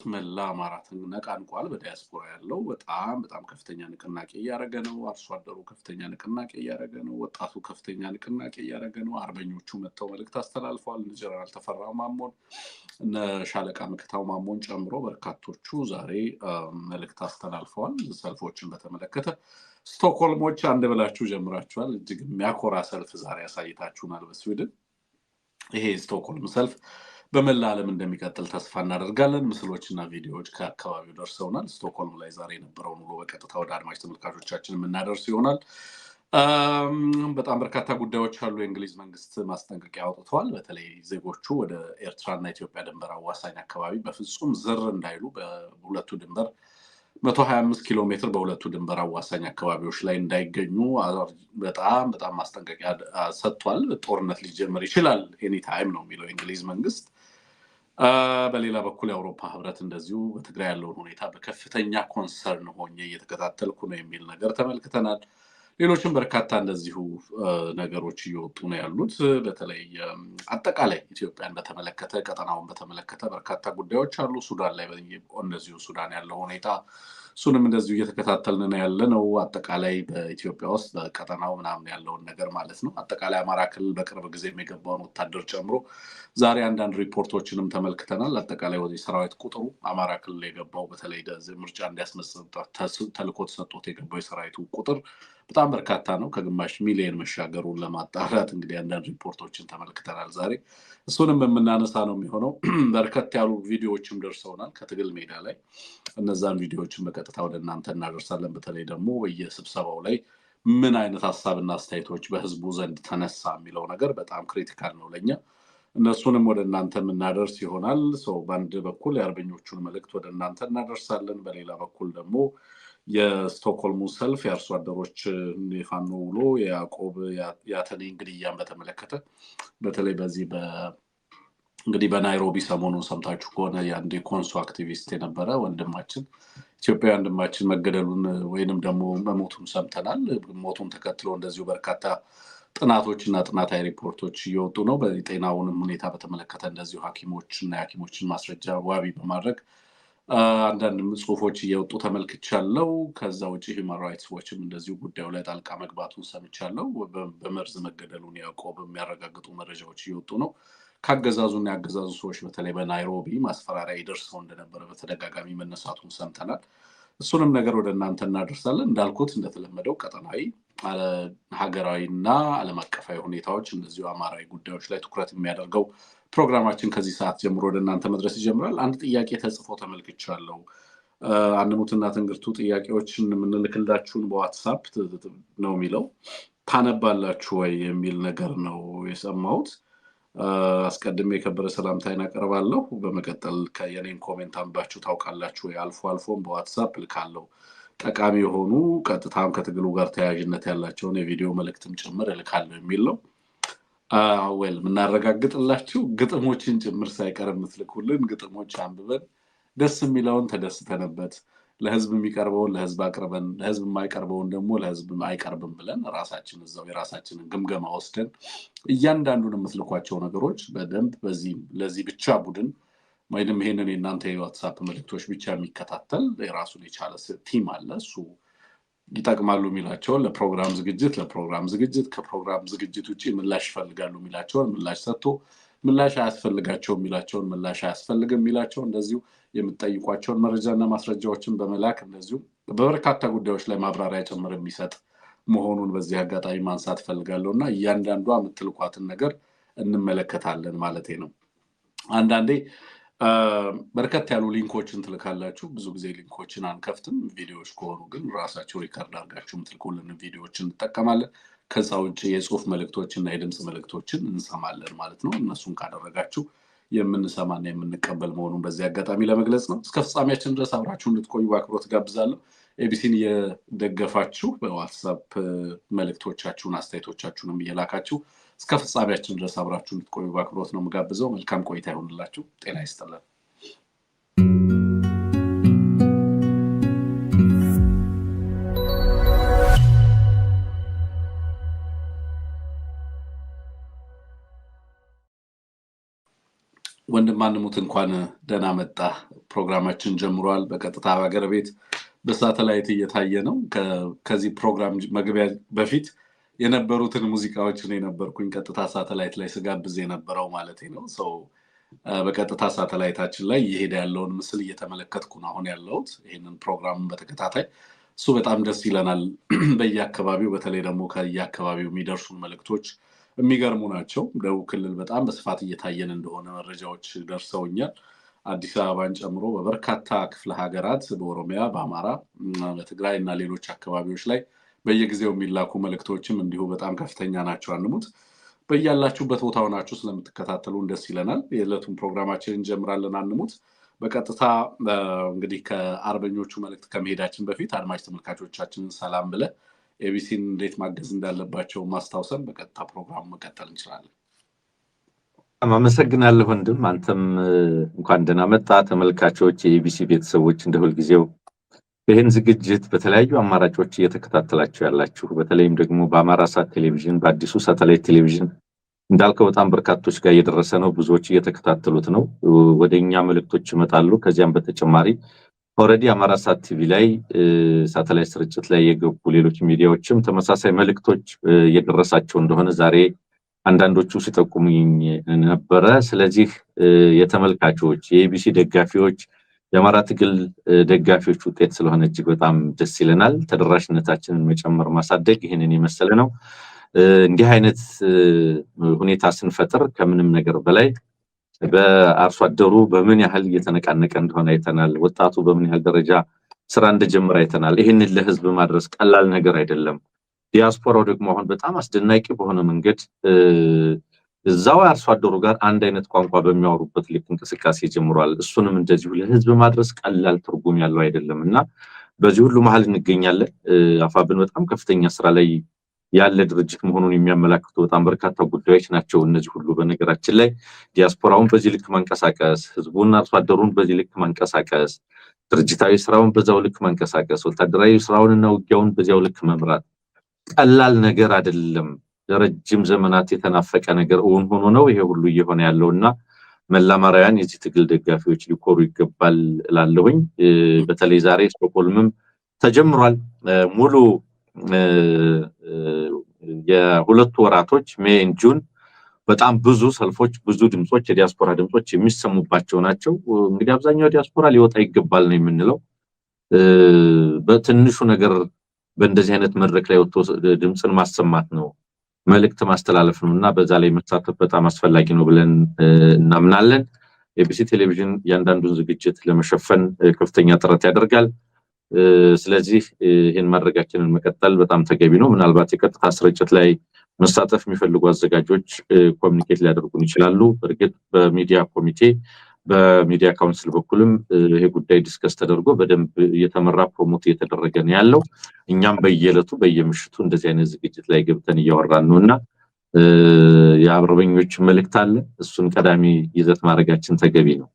መላ አማራትን ነቃንቋል በዲያስፖራ ያለው በጣም ከፍተኛ ንቅናቄ እያደረገ ነው። አርሶ አደሩ ከፍተኛ ንቅናቄ እያደረገ ነው። ወጣቱ ከፍተኛ ንቅናቄ እያደረገ ነው። አርበኞቹ መጥተው መልእክት አስተላልፈዋል። ጀነራል ተፈራ ማሞን እነ ሻለቃ ምክታው ማሞን ጨምሮ በርካቶቹ ዛሬ መልእክት አስተላልፈዋል። ሰልፎችን በተመለከተ ስቶክሆልሞች አንድ ብላችሁ ጀምራችኋል። እጅግ የሚያኮራ ሰልፍ ዛሬ ያሳይታችሁናል በስዊድን። ይሄ ስቶክሆልም ሰልፍ በመላ ዓለም እንደሚቀጥል ተስፋ እናደርጋለን። ምስሎችና ቪዲዮዎች ከአካባቢው ደርሰውናል። ስቶክሆልም ላይ ዛሬ የነበረውን ውሎ በቀጥታ ወደ አድማጭ ተመልካቾቻችን የምናደርስ ይሆናል። በጣም በርካታ ጉዳዮች አሉ። የእንግሊዝ መንግስት ማስጠንቀቂያ አውጥተዋል። በተለይ ዜጎቹ ወደ ኤርትራና ኢትዮጵያ ድንበር አዋሳኝ አካባቢ በፍጹም ዝር እንዳይሉ በሁለቱ ድንበር 125 ኪሎ ሜትር በሁለቱ ድንበር አዋሳኝ አካባቢዎች ላይ እንዳይገኙ በጣም ማስጠንቀቂያ ሰጥቷል። ጦርነት ሊጀምር ይችላል ኤኒታይም ነው የሚለው የእንግሊዝ መንግስት። በሌላ በኩል የአውሮፓ ህብረት እንደዚሁ በትግራይ ያለውን ሁኔታ በከፍተኛ ኮንሰርን ሆኜ እየተከታተልኩ ነው የሚል ነገር ተመልክተናል። ሌሎችም በርካታ እንደዚሁ ነገሮች እየወጡ ነው ያሉት። በተለይ አጠቃላይ ኢትዮጵያን በተመለከተ ቀጠናውን በተመለከተ በርካታ ጉዳዮች አሉ። ሱዳን ላይ እንደዚሁ ሱዳን ያለው ሁኔታ እሱንም እንደዚሁ እየተከታተልን ያለ ነው። አጠቃላይ በኢትዮጵያ ውስጥ በቀጠናው ምናምን ያለውን ነገር ማለት ነው። አጠቃላይ አማራ ክልል በቅርብ ጊዜ የገባውን ወታደር ጨምሮ ዛሬ አንዳንድ ሪፖርቶችንም ተመልክተናል። አጠቃላይ ወደ ሰራዊት ቁጥሩ አማራ ክልል የገባው በተለይ ምርጫ እንዲያስመጽ ተልዕኮ ተሰጥቶት የገባው የሰራዊቱ ቁጥር በጣም በርካታ ነው። ከግማሽ ሚሊዮን መሻገሩን ለማጣራት እንግዲህ አንዳንድ ሪፖርቶችን ተመልክተናል ዛሬ። እሱንም የምናነሳ ነው የሚሆነው። በርከት ያሉ ቪዲዮዎችም ደርሰውናል ከትግል ሜዳ ላይ። እነዛን ቪዲዮዎችን በቀጥታ ወደ እናንተ እናደርሳለን። በተለይ ደግሞ በየስብሰባው ላይ ምን አይነት ሀሳብና አስተያየቶች በህዝቡ ዘንድ ተነሳ የሚለው ነገር በጣም ክሪቲካል ነው ለኛ። እነሱንም ወደ እናንተ የምናደርስ ይሆናል። በአንድ በኩል የአርበኞቹን መልእክት ወደ እናንተ እናደርሳለን። በሌላ በኩል ደግሞ የስቶክሆልሙ ሰልፍ የአርሶ አደሮች የፋኖ ውሎ የያዕቆብ ያተኔ ግድያን በተመለከተ በተለይ በዚህ እንግዲህ በናይሮቢ ሰሞኑን ሰምታችሁ ከሆነ የአንድ የኮንሶ አክቲቪስት የነበረ ወንድማችን ኢትዮጵያዊ ወንድማችን መገደሉን ወይንም ደግሞ መሞቱን ሰምተናል። ሞቱን ተከትሎ እንደዚሁ በርካታ ጥናቶች እና ጥናታዊ ሪፖርቶች እየወጡ ነው። በጤናውንም ሁኔታ በተመለከተ እንደዚሁ ሐኪሞች እና የሐኪሞችን ማስረጃ ዋቢ በማድረግ አንዳንድ ጽሁፎች እየወጡ ተመልክቻለሁ። ከዛ ውጭ ሂውማን ራይትስ ዎችም እንደዚሁ ጉዳዩ ላይ ጣልቃ መግባቱን ሰምቻለሁ። በመርዝ መገደሉን ያዕቆብ የሚያረጋግጡ መረጃዎች እየወጡ ነው። ካገዛዙና ያገዛዙ ሰዎች በተለይ በናይሮቢ ማስፈራሪያ ይደርሰው እንደነበረ በተደጋጋሚ መነሳቱን ሰምተናል። እሱንም ነገር ወደ እናንተ እናደርሳለን። እንዳልኩት እንደተለመደው ቀጠናዊ ሀገራዊና ዓለም አቀፋዊ ሁኔታዎች እንደዚሁ አማራዊ ጉዳዮች ላይ ትኩረት የሚያደርገው ፕሮግራማችን ከዚህ ሰዓት ጀምሮ ወደ እናንተ መድረስ ይጀምራል። አንድ ጥያቄ ተጽፎ ተመልክቻለሁ። አንሙትና ትንግርቱ ጥያቄዎችን የምንልክላችሁን በዋትሳፕ ነው የሚለው። ታነባላችሁ ወይ የሚል ነገር ነው የሰማሁት። አስቀድሜ የከበረ ሰላምታዬን አቀርባለሁ። በመቀጠል የኔን ኮሜንት አንባችሁ ታውቃላችሁ ወይ? አልፎ አልፎም በዋትሳፕ ልካለሁ። ጠቃሚ የሆኑ ቀጥታም ከትግሉ ጋር ተያያዥነት ያላቸውን የቪዲዮ መልእክትም ጭምር እልካለሁ የሚል ነው። የምናረጋግጥላችሁ ግጥሞችን ጭምር ሳይቀር የምትልኩልን ግጥሞች አንብበን ደስ የሚለውን ተደስተንበት ለህዝብ የሚቀርበውን ለህዝብ አቅርበን ለህዝብ የማይቀርበውን ደግሞ ለህዝብ አይቀርብም ብለን ራሳችን እዛው የራሳችንን ግምገማ ወስደን እያንዳንዱን የምትልኳቸው ነገሮች በደንብ ለዚህ ብቻ ቡድን ወይንም ይሄንን የእናንተ የዋትሳፕ መልእክቶች ብቻ የሚከታተል የራሱን የቻለ ቲም አለ። እሱ ይጠቅማሉ የሚላቸውን ለፕሮግራም ዝግጅት ከፕሮግራም ዝግጅት ውጭ ምላሽ ይፈልጋሉ የሚላቸውን ምላሽ ሰጥቶ ምላሽ አያስፈልጋቸውም የሚላቸውን ምላሽ አያስፈልግም የሚላቸው እንደዚሁ የምትጠይቋቸውን መረጃና ማስረጃዎችን በመላክ እንደዚሁ በበርካታ ጉዳዮች ላይ ማብራሪያ ጭምር የሚሰጥ መሆኑን በዚህ አጋጣሚ ማንሳት ፈልጋለሁ እና እያንዳንዷ የምትልኳትን ነገር እንመለከታለን ማለት ነው። አንዳንዴ በርከት ያሉ ሊንኮችን ትልካላችሁ። ብዙ ጊዜ ሊንኮችን አንከፍትም። ቪዲዮዎች ከሆኑ ግን ራሳቸው ሪከርድ አድርጋችሁ የምትልኩልን ቪዲዮዎችን እንጠቀማለን። ከዛ ውጭ የጽሁፍ መልእክቶችና የድምፅ መልእክቶችን እንሰማለን ማለት ነው። እነሱን ካደረጋችሁ የምንሰማና የምንቀበል መሆኑን በዚህ አጋጣሚ ለመግለጽ ነው። እስከ ፍጻሜያችን ድረስ አብራችሁ እንድትቆዩ በአክብሮት ጋብዛለሁ። ኤቢሲን እየደገፋችሁ በዋትሳፕ መልእክቶቻችሁን አስተያየቶቻችሁንም እየላካችሁ እስከ ፍጻሜያችን ድረስ አብራችሁ እንድትቆዩ በአክብሮት ነው የምጋብዘው። መልካም ቆይታ ይሁንላችሁ። ጤና ይስጥልን። ወንድም ማንሙት እንኳን ደህና መጣ። ፕሮግራማችን ጀምሯል። በቀጥታ ሀገር ቤት በሳተላይት እየታየ ነው። ከዚህ ፕሮግራም መግቢያ በፊት የነበሩትን ሙዚቃዎች ነው የነበርኩኝ ቀጥታ ሳተላይት ላይ ስጋብዝ የነበረው ማለት ነው። በቀጥታ ሳተላይታችን ላይ እየሄደ ያለውን ምስል እየተመለከትኩ ነው አሁን ያለሁት። ይህንን ፕሮግራም በተከታታይ እሱ በጣም ደስ ይለናል። በየአካባቢው በተለይ ደግሞ ከየአካባቢው የሚደርሱን መልእክቶች የሚገርሙ ናቸው። ደቡብ ክልል በጣም በስፋት እየታየን እንደሆነ መረጃዎች ደርሰውኛል። አዲስ አበባን ጨምሮ በበርካታ ክፍለ ሀገራት፣ በኦሮሚያ፣ በአማራ፣ በትግራይ እና ሌሎች አካባቢዎች ላይ በየጊዜው የሚላኩ መልእክቶችም እንዲሁ በጣም ከፍተኛ ናቸው። አንሙት በያላችሁበት ቦታ ሆናችሁ ስለምትከታተሉን ደስ ይለናል። የዕለቱን ፕሮግራማችን እንጀምራለን። አንሙት በቀጥታ እንግዲህ ከአርበኞቹ መልእክት ከመሄዳችን በፊት አድማጭ ተመልካቾቻችንን ሰላም ብለ ኤቢሲን እንዴት ማገዝ እንዳለባቸው ማስታወሰን በቀጥታ ፕሮግራሙ መቀጠል እንችላለን። አመሰግናለሁ ወንድም። አንተም እንኳን ደህና መጣ። ተመልካቾች፣ የኤቢሲ ቤተሰቦች እንደ ሁልጊዜው ይህን ዝግጅት በተለያዩ አማራጮች እየተከታተላችሁ ያላችሁ፣ በተለይም ደግሞ በአማራ ሳት ቴሌቪዥን፣ በአዲሱ ሳተላይት ቴሌቪዥን እንዳልከው በጣም በርካቶች ጋር እየደረሰ ነው። ብዙዎች እየተከታተሉት ነው። ወደኛ መልእክቶች ይመጣሉ። ከዚያም በተጨማሪ ኦልሬዲ አማራ ሳት ቲቪ ላይ ሳተላይት ስርጭት ላይ የገቡ ሌሎች ሚዲያዎችም ተመሳሳይ መልእክቶች እየደረሳቸው እንደሆነ ዛሬ አንዳንዶቹ ሲጠቁሙኝ ነበረ። ስለዚህ የተመልካቾች የኤቢሲ ደጋፊዎች የአማራ ትግል ደጋፊዎች ውጤት ስለሆነ እጅግ በጣም ደስ ይለናል። ተደራሽነታችንን መጨመር ማሳደግ ይህንን የመሰለ ነው። እንዲህ አይነት ሁኔታ ስንፈጥር ከምንም ነገር በላይ በአርሶ አደሩ በምን ያህል እየተነቃነቀ እንደሆነ አይተናል። ወጣቱ በምን ያህል ደረጃ ስራ እንደጀመረ አይተናል። ይህንን ለህዝብ ማድረስ ቀላል ነገር አይደለም። ዲያስፖራው ደግሞ አሁን በጣም አስደናቂ በሆነ መንገድ እዛው አርሶ አደሩ ጋር አንድ አይነት ቋንቋ በሚያወሩበት ልክ እንቅስቃሴ ጀምሯል። እሱንም እንደዚሁ ለህዝብ ማድረስ ቀላል ትርጉም ያለው አይደለም እና በዚህ ሁሉ መሀል እንገኛለን። አፋብን በጣም ከፍተኛ ስራ ላይ ያለ ድርጅት መሆኑን የሚያመላክቱ በጣም በርካታ ጉዳዮች ናቸው እነዚህ ሁሉ። በነገራችን ላይ ዲያስፖራውን በዚህ ልክ ማንቀሳቀስ፣ ህዝቡን አርሶ አደሩን በዚህ ልክ ማንቀሳቀስ፣ ድርጅታዊ ስራውን በዛው ልክ ማንቀሳቀስ፣ ወታደራዊ ስራውንና ውጊያውን በዚያው ልክ መምራት ቀላል ነገር አይደለም። ለረጅም ዘመናት የተናፈቀ ነገር እውን ሆኖ ነው ይሄ ሁሉ እየሆነ ያለውና መላማራያን የዚህ ትግል ደጋፊዎች ሊኮሩ ይገባል እላለሁኝ። በተለይ ዛሬ ስቶክሆልምም ተጀምሯል ሙሉ የሁለቱ ወራቶች ሜይ ጁን በጣም ብዙ ሰልፎች፣ ብዙ ድምጾች፣ የዲያስፖራ ድምጾች የሚሰሙባቸው ናቸው። እንግዲህ አብዛኛው ዲያስፖራ ሊወጣ ይገባል ነው የምንለው። በትንሹ ነገር በእንደዚህ አይነት መድረክ ላይ ወጥቶ ድምጽን ማሰማት ነው፣ መልእክት ማስተላለፍ ነው እና በዛ ላይ መሳተፍ በጣም አስፈላጊ ነው ብለን እናምናለን። ኤቢሲ ቴሌቪዥን ያንዳንዱን ዝግጅት ለመሸፈን ከፍተኛ ጥረት ያደርጋል። ስለዚህ ይህን ማድረጋችንን መቀጠል በጣም ተገቢ ነው። ምናልባት የቀጥታ ስርጭት ላይ መሳተፍ የሚፈልጉ አዘጋጆች ኮሚኒኬት ሊያደርጉን ይችላሉ። በእርግጥ በሚዲያ ኮሚቴ በሚዲያ ካውንስል በኩልም ይሄ ጉዳይ ዲስከስ ተደርጎ በደንብ እየተመራ ፕሮሞት እየተደረገ ነው ያለው። እኛም በየዕለቱ በየምሽቱ እንደዚህ አይነት ዝግጅት ላይ ገብተን እያወራን ነውና የአርበኞች መልእክት አለ። እሱን ቀዳሚ ይዘት ማድረጋችን ተገቢ ነው።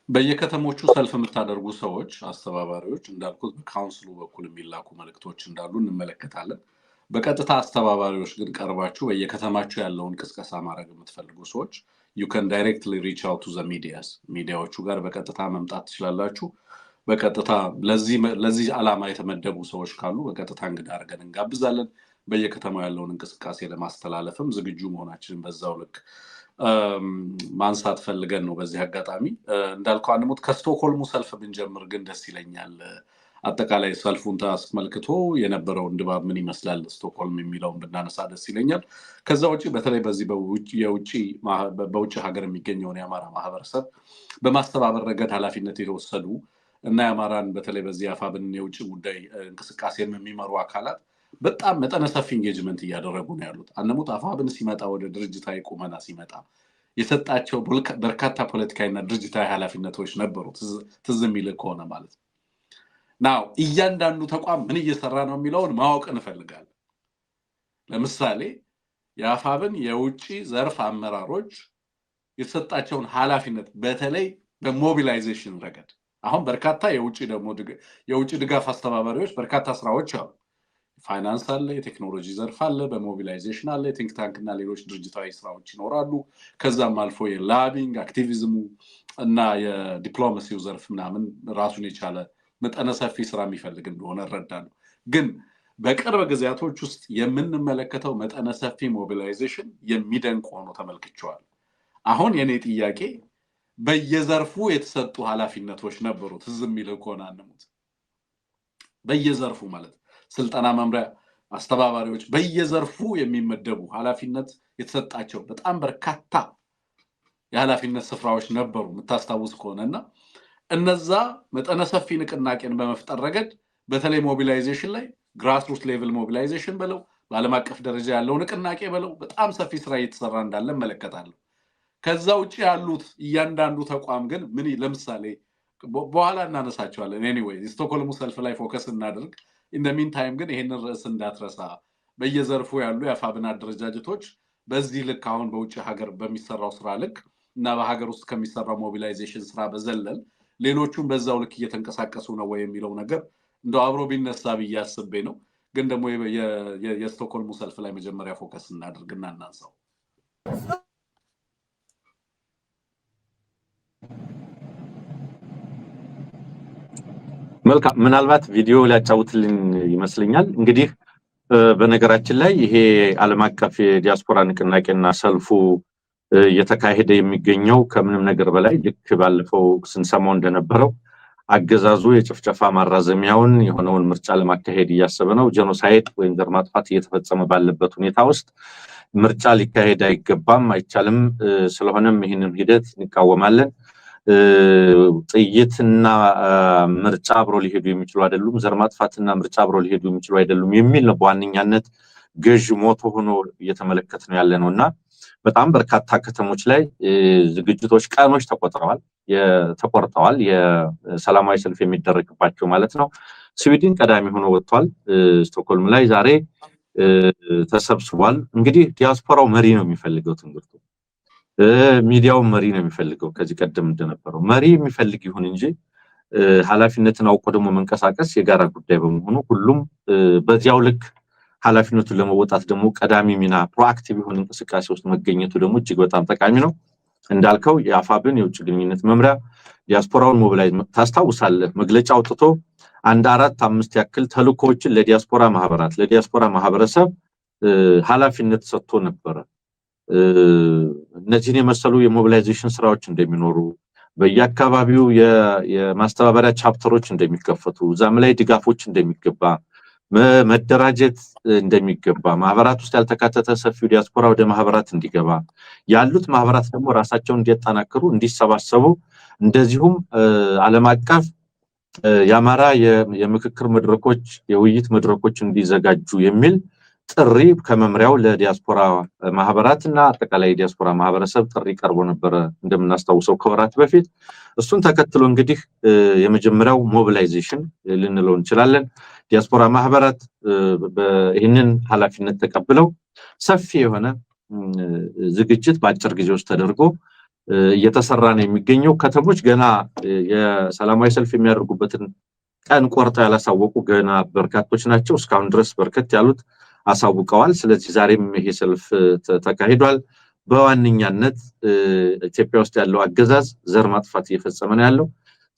በየከተሞቹ ሰልፍ የምታደርጉ ሰዎች፣ አስተባባሪዎች እንዳልኩት በካውንስሉ በኩል የሚላኩ መልእክቶች እንዳሉ እንመለከታለን። በቀጥታ አስተባባሪዎች ግን ቀርባችሁ በየከተማችሁ ያለውን ቅስቀሳ ማድረግ የምትፈልጉ ሰዎች you can directly reach out to the ሚዲያዎቹ ጋር በቀጥታ መምጣት ትችላላችሁ። በቀጥታ ለዚህ ዓላማ የተመደቡ ሰዎች ካሉ በቀጥታ እንግዳ አድርገን እንጋብዛለን። በየከተማው ያለውን እንቅስቃሴ ለማስተላለፍም ዝግጁ መሆናችንን በዛው ልክ ማንሳት ፈልገን ነው። በዚህ አጋጣሚ እንዳልከው አንሙት ከስቶክሆልሙ ሰልፍ ብንጀምር ግን ደስ ይለኛል። አጠቃላይ ሰልፉን ታስመልክቶ የነበረውን ድባብ ምን ይመስላል ስቶክሆልም የሚለውን ብናነሳ ደስ ይለኛል። ከዛ ውጪ በተለይ በዚህ በውጭ ሀገር የሚገኘውን የአማራ ማህበረሰብ በማስተባበር ረገድ ኃላፊነት የተወሰዱ እና የአማራን በተለይ በዚህ አፋብን የውጭ ጉዳይ እንቅስቃሴን የሚመሩ አካላት በጣም መጠነ ሰፊ ኢንጌጅመንት እያደረጉ ነው ያሉት። አንሙት አፋብን ሲመጣ ወደ ድርጅታዊ ቁመና ሲመጣ የሰጣቸው በርካታ ፖለቲካዊና ድርጅታዊ ኃላፊነቶች ነበሩ። ትዝ የሚል ከሆነ ማለት ነው። ናው እያንዳንዱ ተቋም ምን እየሰራ ነው የሚለውን ማወቅ እንፈልጋለን። ለምሳሌ የአፋብን የውጭ ዘርፍ አመራሮች የተሰጣቸውን ኃላፊነት በተለይ በሞቢላይዜሽን ረገድ አሁን በርካታ የውጭ ድጋፍ አስተባባሪዎች በርካታ ስራዎች አሉ። ፋይናንስ አለ፣ የቴክኖሎጂ ዘርፍ አለ፣ በሞቢላይዜሽን አለ፣ የቲንክ ታንክ እና ሌሎች ድርጅታዊ ስራዎች ይኖራሉ። ከዛም አልፎ የላቢንግ አክቲቪዝሙ እና የዲፕሎማሲው ዘርፍ ምናምን ራሱን የቻለ መጠነ ሰፊ ስራ የሚፈልግ እንደሆነ እረዳለሁ። ግን በቅርብ ጊዜያቶች ውስጥ የምንመለከተው መጠነ ሰፊ ሞቢላይዜሽን የሚደንቅ ሆኖ ተመልክቼዋል። አሁን የኔ ጥያቄ በየዘርፉ የተሰጡ ኃላፊነቶች ነበሩ። ትዝ የሚልህ ከሆነ አንሙት በየዘርፉ ማለት ስልጠና መምሪያ አስተባባሪዎች በየዘርፉ የሚመደቡ ኃላፊነት የተሰጣቸው በጣም በርካታ የኃላፊነት ስፍራዎች ነበሩ የምታስታውስ ከሆነና እነዛ መጠነ ሰፊ ንቅናቄን በመፍጠር ረገድ በተለይ ሞቢላይዜሽን ላይ ግራስሩት ሌቭል ሞቢላይዜሽን በለው በዓለም አቀፍ ደረጃ ያለው ንቅናቄ በለው በጣም ሰፊ ስራ እየተሰራ እንዳለ እመለከታለሁ። ከዛ ውጭ ያሉት እያንዳንዱ ተቋም ግን ምን ለምሳሌ በኋላ እናነሳቸዋለን። ኤኒዌይ ስቶክሆልሙ ሰልፍ ላይ ፎከስ እናድርግ። ኢን ዘ ሚን ታይም ግን ይሄንን ርዕስ እንዳትረሳ። በየዘርፉ ያሉ የአፋብን አደረጃጀቶች በዚህ ልክ አሁን በውጭ ሀገር በሚሰራው ስራ ልክ እና በሀገር ውስጥ ከሚሰራው ሞቢላይዜሽን ስራ በዘለል ሌሎቹም በዛው ልክ እየተንቀሳቀሱ ነው ወይ የሚለው ነገር እንደው አብሮ ቢነሳ ብዬ አስቤ ነው። ግን ደግሞ የስቶክሆልሙ ሰልፍ ላይ መጀመሪያ ፎከስ እናድርግና እናንሳው። መልካም፣ ምናልባት ቪዲዮ ሊያጫውትልን ይመስለኛል። እንግዲህ በነገራችን ላይ ይሄ ዓለም አቀፍ የዲያስፖራ ንቅናቄና ሰልፉ እየተካሄደ የሚገኘው ከምንም ነገር በላይ ልክ ባለፈው ስንሰማው እንደነበረው አገዛዙ የጭፍጨፋ ማራዘሚያውን የሆነውን ምርጫ ለማካሄድ እያሰበ ነው። ጄኖሳይድ ወይም ዘር ማጥፋት እየተፈጸመ ባለበት ሁኔታ ውስጥ ምርጫ ሊካሄድ አይገባም፣ አይቻልም። ስለሆነም ይህንን ሂደት እንቃወማለን። ጥይትና ምርጫ አብሮ ሊሄዱ የሚችሉ አይደሉም፣ ዘር ማጥፋትና ምርጫ አብሮ ሊሄዱ የሚችሉ አይደሉም የሚል ነው በዋነኛነት ገዥ ሞቶ ሆኖ እየተመለከት ነው ያለ ነው እና በጣም በርካታ ከተሞች ላይ ዝግጅቶች ቀኖች ተቆርጠዋል። የሰላማዊ ሰልፍ የሚደረግባቸው ማለት ነው። ስዊድን ቀዳሚ ሆኖ ወጥቷል። ስቶክሆልም ላይ ዛሬ ተሰብስቧል። እንግዲህ ዲያስፖራው መሪ ነው የሚፈልገው፣ ትምህርቱ ሚዲያው መሪ ነው የሚፈልገው። ከዚህ ቀደም እንደነበረው መሪ የሚፈልግ ይሁን እንጂ ኃላፊነትን አውቆ ደግሞ መንቀሳቀስ የጋራ ጉዳይ በመሆኑ ሁሉም በዚያው ልክ ኃላፊነቱን ለመወጣት ደግሞ ቀዳሚ ሚና ፕሮአክቲቭ የሆነ እንቅስቃሴ ውስጥ መገኘቱ ደግሞ እጅግ በጣም ጠቃሚ ነው። እንዳልከው የአፋብን የውጭ ግንኙነት መምሪያ ዲያስፖራውን ሞቢላይዝ ታስታውሳለህ፣ መግለጫ አውጥቶ 4-5 ያክል ተልእኮዎችን ለዲያስፖራ ማህበራት ለዲያስፖራ ማህበረሰብ ኃላፊነት ሰጥቶ ነበረ። እነዚህን የመሰሉ የሞቢላይዜሽን ስራዎች እንደሚኖሩ በየአካባቢው የማስተባበሪያ ቻፕተሮች እንደሚከፈቱ ዛም ላይ ድጋፎች እንደሚገባ መደራጀት እንደሚገባ ማህበራት ውስጥ ያልተካተተ ሰፊው ዲያስፖራ ወደ ማህበራት እንዲገባ ያሉት ማህበራት ደግሞ ራሳቸውን እንዲያጠናክሩ እንዲሰባሰቡ እንደዚሁም ዓለም አቀፍ የአማራ የምክክር መድረኮች የውይይት መድረኮች እንዲዘጋጁ የሚል ጥሪ ከመምሪያው ለዲያስፖራ ማህበራት እና አጠቃላይ ዲያስፖራ ማህበረሰብ ጥሪ ቀርቦ ነበረ እንደምናስታውሰው ከወራት በፊት። እሱን ተከትሎ እንግዲህ የመጀመሪያው ሞቢላይዜሽን ልንለው እንችላለን። ዲያስፖራ ማህበራት ይህንን ኃላፊነት ተቀብለው ሰፊ የሆነ ዝግጅት በአጭር ጊዜ ውስጥ ተደርጎ እየተሰራ ነው የሚገኘው። ከተሞች ገና የሰላማዊ ሰልፍ የሚያደርጉበትን ቀን ቆርጠው ያላሳወቁ ገና በርካቶች ናቸው። እስካሁን ድረስ በርከት ያሉት አሳውቀዋል። ስለዚህ ዛሬም ይሄ ሰልፍ ተካሂዷል። በዋነኛነት ኢትዮጵያ ውስጥ ያለው አገዛዝ ዘር ማጥፋት እየፈጸመ ነው ያለው።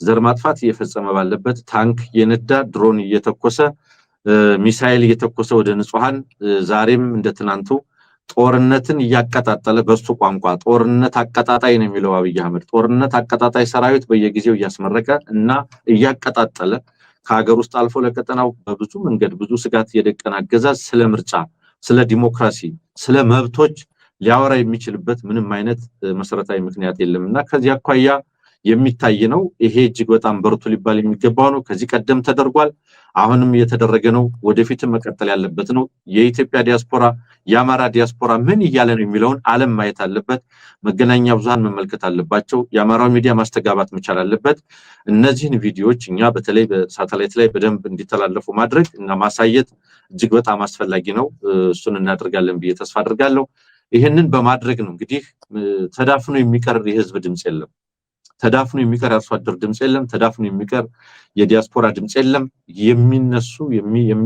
ዘር ማጥፋት እየፈጸመ ባለበት ታንክ እየነዳ ድሮን እየተኮሰ ሚሳኤል እየተኮሰ ወደ ንጹሃን ዛሬም እንደ ትናንቱ ጦርነትን እያቀጣጠለ በሱ ቋንቋ ጦርነት አቀጣጣይ ነው የሚለው አብይ አህመድ። ጦርነት አቀጣጣይ ሰራዊት በየጊዜው እያስመረቀ እና እያቀጣጠለ ከሀገር ውስጥ አልፎ ለቀጠናው በብዙ መንገድ ብዙ ስጋት የደቀነ አገዛዝ ስለ ምርጫ፣ ስለ ዲሞክራሲ፣ ስለ መብቶች ሊያወራ የሚችልበት ምንም አይነት መሰረታዊ ምክንያት የለምና ከዚህ አኳያ የሚታይ ነው። ይሄ እጅግ በጣም በርቱ ሊባል የሚገባው ነው። ከዚህ ቀደም ተደርጓል፣ አሁንም እየተደረገ ነው፣ ወደፊትም መቀጠል ያለበት ነው። የኢትዮጵያ ዲያስፖራ የአማራ ዲያስፖራ ምን እያለ ነው የሚለውን ዓለም ማየት አለበት። መገናኛ ብዙሃን መመልከት አለባቸው። የአማራው ሚዲያ ማስተጋባት መቻል አለበት። እነዚህን ቪዲዮዎች እኛ በተለይ በሳተላይት ላይ በደንብ እንዲተላለፉ ማድረግ እና ማሳየት እጅግ በጣም አስፈላጊ ነው። እሱን እናደርጋለን ብዬ ተስፋ አድርጋለሁ። ይህንን በማድረግ ነው እንግዲህ ተዳፍኖ የሚቀር የህዝብ ድምጽ የለም። ተዳፍኖ የሚቀር አርሶ አደር ድምጽ የለም። ተዳፍኖ የሚቀር የዲያስፖራ ድምጽ የለም። የሚነሱ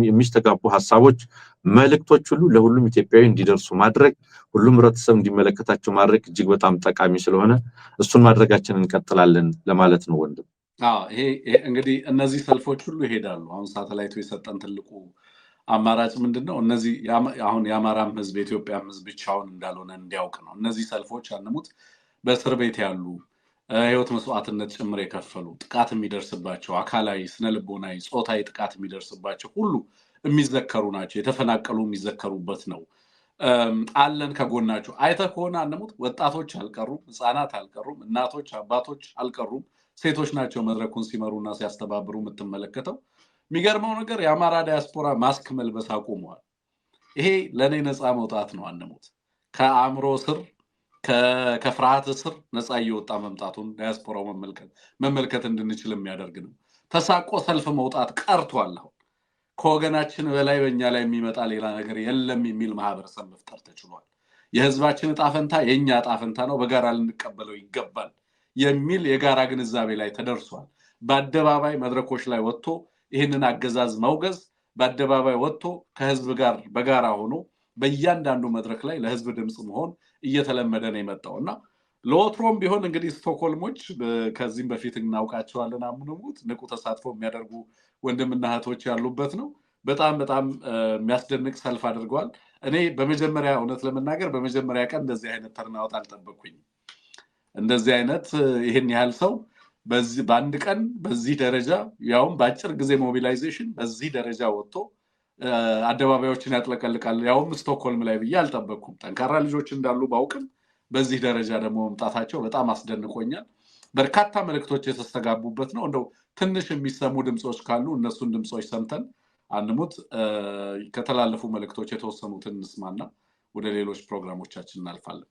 የሚስተጋቡ ሐሳቦች፣ መልእክቶች ሁሉ ለሁሉም ኢትዮጵያዊ እንዲደርሱ ማድረግ፣ ሁሉም ህብረተሰብ እንዲመለከታቸው ማድረግ እጅግ በጣም ጠቃሚ ስለሆነ እሱን ማድረጋችንን እንቀጥላለን ለማለት ነው ወንድም። ይሄ እንግዲህ እነዚህ ሰልፎች ሁሉ ይሄዳሉ። አሁን ሳተላይቱ የሰጠን ትልቁ አማራጭ ምንድነው? እነዚህ አሁን የአማራም ህዝብ የኢትዮጵያም ህዝብ ብቻውን እንዳልሆነ እንዲያውቅ ነው። እነዚህ ሰልፎች አንሙት በእስር ቤት ያሉ ህይወት መስዋዕትነት ጭምር የከፈሉ ጥቃት የሚደርስባቸው አካላዊ፣ ስነልቦናዊ፣ ጾታዊ ጥቃት የሚደርስባቸው ሁሉ የሚዘከሩ ናቸው። የተፈናቀሉ የሚዘከሩበት ነው። አለን ከጎናቸው። አይተህ ከሆነ አንሙት ወጣቶች አልቀሩም፣ ህፃናት አልቀሩም፣ እናቶች አባቶች አልቀሩም። ሴቶች ናቸው መድረኩን ሲመሩና ሲያስተባብሩ የምትመለከተው። የሚገርመው ነገር የአማራ ዲያስፖራ ማስክ መልበስ አቁመዋል። ይሄ ለእኔ ነፃ መውጣት ነው። አንሙት ከአእምሮ ስር ከፍርሃት ስር ነፃ እየወጣ መምጣቱን ዲያስፖራው መመልከት እንድንችል የሚያደርግ ነው። ተሳቆ ሰልፍ መውጣት ቀርቷል። አሁን ከወገናችን በላይ በእኛ ላይ የሚመጣ ሌላ ነገር የለም የሚል ማህበረሰብ መፍጠር ተችሏል። የህዝባችን ዕጣ ፈንታ የእኛ ዕጣ ፈንታ ነው፣ በጋራ ልንቀበለው ይገባል የሚል የጋራ ግንዛቤ ላይ ተደርሷል። በአደባባይ መድረኮች ላይ ወጥቶ ይህንን አገዛዝ መውገዝ፣ በአደባባይ ወጥቶ ከህዝብ ጋር በጋራ ሆኖ በእያንዳንዱ መድረክ ላይ ለህዝብ ድምፅ መሆን እየተለመደ ነው የመጣው እና ለወትሮም ቢሆን እንግዲህ ስቶክሆልሞች ከዚህም በፊት እናውቃቸዋለን። አምኑሙት ንቁ ተሳትፎ የሚያደርጉ ወንድምና እህቶች ያሉበት ነው። በጣም በጣም የሚያስደንቅ ሰልፍ አድርገዋል። እኔ በመጀመሪያ እውነት ለመናገር በመጀመሪያ ቀን እንደዚህ አይነት ተርናውት አልጠበቅኩኝም። እንደዚህ አይነት ይህን ያህል ሰው በአንድ ቀን በዚህ ደረጃ ያውም በአጭር ጊዜ ሞቢላይዜሽን በዚህ ደረጃ ወጥቶ አደባባዮችን ያጥለቀልቃል ያውም ስቶክሆልም ላይ ብዬ አልጠበቅኩም። ጠንካራ ልጆች እንዳሉ ባውቅም በዚህ ደረጃ ደግሞ መምጣታቸው በጣም አስደንቆኛል። በርካታ መልእክቶች የተስተጋቡበት ነው። እንደው ትንሽ የሚሰሙ ድምጾች ካሉ እነሱን ድምጾች ሰምተን አንሙት ከተላለፉ መልእክቶች የተወሰኑትን እንስማና ወደ ሌሎች ፕሮግራሞቻችን እናልፋለን።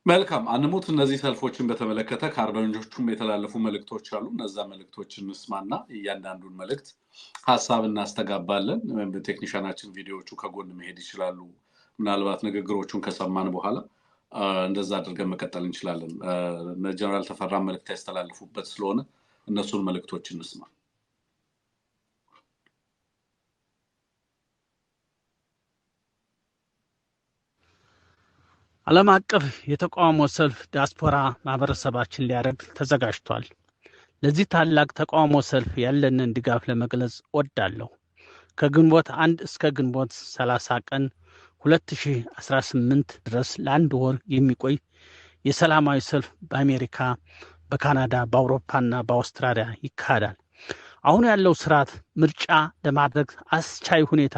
መልካም አንሙት እነዚህ ሰልፎችን በተመለከተ ከአርበኞቹም የተላለፉ መልእክቶች አሉ። እነዛ መልእክቶችን እንስማና እያንዳንዱን መልእክት ሀሳብ እናስተጋባለን። በቴክኒሻናችን ቪዲዮዎቹ ከጎን መሄድ ይችላሉ። ምናልባት ንግግሮቹን ከሰማን በኋላ እንደዛ አድርገን መቀጠል እንችላለን። ጀነራል ተፈራ መልእክት ያስተላልፉበት ስለሆነ እነሱን መልእክቶች እንስማ። ዓለም አቀፍ የተቃውሞ ሰልፍ ዲያስፖራ ማህበረሰባችን ሊያደርግ ተዘጋጅቷል። ለዚህ ታላቅ ተቃውሞ ሰልፍ ያለንን ድጋፍ ለመግለጽ ወዳለሁ። ከግንቦት 1 እስከ ግንቦት 30 ቀን 2018 ድረስ ለአንድ ወር የሚቆይ የሰላማዊ ሰልፍ በአሜሪካ፣ በካናዳ፣ በአውሮፓና በአውስትራሊያ ይካሄዳል። አሁን ያለው ስርዓት ምርጫ ለማድረግ አስቻይ ሁኔታ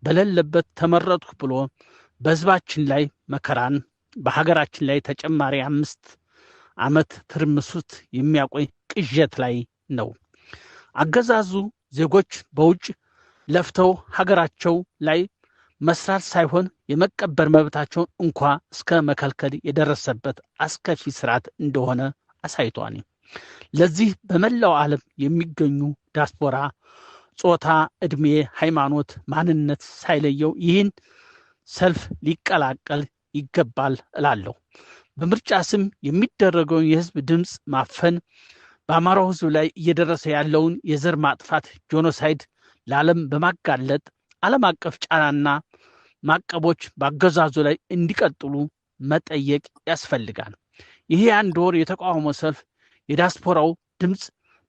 በሌለበት ተመረጥኩ ብሎ በህዝባችን ላይ መከራን በሀገራችን ላይ ተጨማሪ 5 ዓመት ትርምሱት የሚያቆይ ቅዠት ላይ ነው። አገዛዙ ዜጎች በውጭ ለፍተው ሀገራቸው ላይ መስራት ሳይሆን የመቀበር መብታቸውን እንኳ እስከ መከልከል የደረሰበት አስከፊ ስርዓት እንደሆነ አሳይቷል። ለዚህ በመላው ዓለም የሚገኙ ዲያስፖራ ጾታ፣ እድሜ፣ ሃይማኖት፣ ማንነት ሳይለየው ይህን ሰልፍ ሊቀላቀል ይገባል እላለሁ። በምርጫ ስም የሚደረገውን የህዝብ ድምፅ ማፈን በአማራው ህዝብ ላይ እየደረሰ ያለውን የዘር ማጥፋት ጄኖሳይድ ለዓለም በማጋለጥ ዓለም አቀፍ ጫናና ማዕቀቦች በአገዛዙ ላይ እንዲቀጥሉ መጠየቅ ያስፈልጋል። ይህ አንድ ወር የተቃውሞ ሰልፍ የዲያስፖራው ድምፅ